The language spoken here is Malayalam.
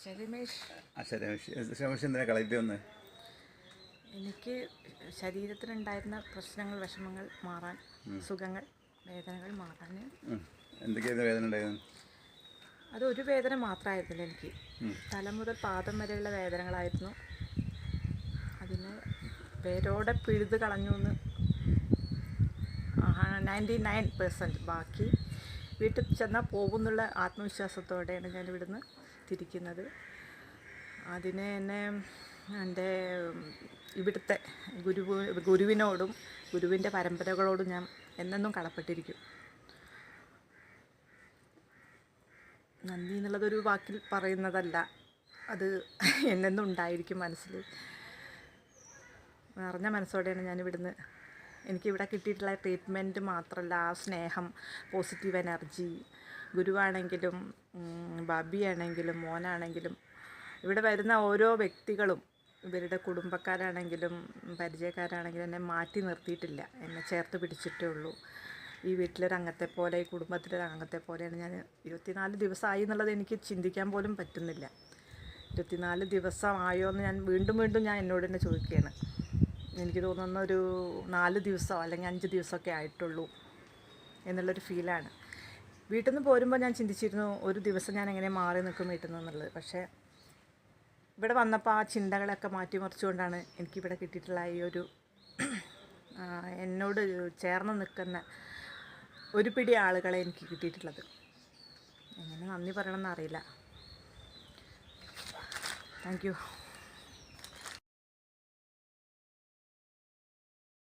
രമേശ്. രമേശ് എന്തിനാ കളക്ട് വന്നത്? എനിക്ക് ശരീരത്തിനുണ്ടായിരുന്ന പ്രശ്നങ്ങൾ, വിഷമങ്ങൾ മാറാൻ, സുഖങ്ങൾ, വേദനകൾ മാറാൻ. എന്തൊക്കെയായിരുന്നു വേദന ഉണ്ടായിരുന്നു? അതൊരു വേദന മാത്രമായിരുന്നില്ല എനിക്ക്, തല മുതൽ പാദം വരെയുള്ള വേദനകളായിരുന്നു. അതിന് വേരോടെ പിഴുത് കളഞ്ഞു എന്ന് 99%. ബാക്കി വീട്ടിൽ ചെന്നാൽ പോകുന്നുള്ള ആത്മവിശ്വാസത്തോടെയാണ് ഞാൻ ഇവിടുന്ന് തിരിക്കുന്നത്. അതിന് എന്നെ എൻ്റെ ഇവിടുത്തെ ഗുരുവിനോടും ഗുരുവിൻ്റെ പരമ്പരകളോടും ഞാൻ എന്നെന്നും കടപ്പെട്ടിരിക്കും. നന്ദി എന്നുള്ളതൊരു വാക്കിൽ പറയുന്നതല്ല, അത് എന്നെന്നും ഉണ്ടായിരിക്കും മനസ്സിൽ. നിറഞ്ഞ മനസ്സോടെയാണ് ഞാനിവിടുന്ന്, എനിക്കിവിടെ കിട്ടിയിട്ടുള്ള ട്രീറ്റ്മെൻറ്റ് മാത്രമല്ല, ആ സ്നേഹം, പോസിറ്റീവ് എനർജി, ഗുരുവാണെങ്കിലും ബാബിയാണെങ്കിലും മോനാണെങ്കിലും ഇവിടെ വരുന്ന ഓരോ വ്യക്തികളും, ഇവരുടെ കുടുംബക്കാരാണെങ്കിലും പരിചയക്കാരാണെങ്കിലും എന്നെ മാറ്റി നിർത്തിയിട്ടില്ല, എന്നെ ചേർത്ത് പിടിച്ചിട്ടേ ഉള്ളൂ. ഈ വീട്ടിലൊരു അംഗത്തെ പോലെ, ഈ കുടുംബത്തിലൊരു അംഗത്തെ പോലെയാണ് ഞാൻ. 24 ദിവസമായി എന്നുള്ളത് എനിക്ക് ചിന്തിക്കാൻ പോലും പറ്റുന്നില്ല. 24 ദിവസമായോ എന്ന് ഞാൻ വീണ്ടും ഞാൻ എന്നോട് തന്നെ ചോദിക്കുകയാണ്. എനിക്ക് തോന്നുന്ന ഒരു 4 ദിവസമോ അല്ലെങ്കിൽ 5 ദിവസമൊക്കെ ആയിട്ടുള്ളൂ എന്നുള്ളൊരു ഫീലാണ്. വീട്ടിൽ നിന്ന് പോരുമ്പോൾ ഞാൻ ചിന്തിച്ചിരുന്നു, ഒരു ദിവസം ഞാൻ എങ്ങനെ മാറി നിൽക്കും വീട്ടിൽ നിന്നുള്ളത്. പക്ഷേ ഇവിടെ വന്നപ്പോൾ ആ ചിന്തകളൊക്കെ മാറ്റിമറിച്ചുകൊണ്ടാണ് എനിക്കിവിടെ കിട്ടിയിട്ടുള്ള ഈ ഒരു എന്നോട് ചേർന്ന് നിൽക്കുന്ന ഒരു പിടി ആളുകളെ എനിക്ക് കിട്ടിയിട്ടുള്ളത്. എങ്ങനെ നന്ദി പറയണമെന്ന് അറിയില്ല. Thank you.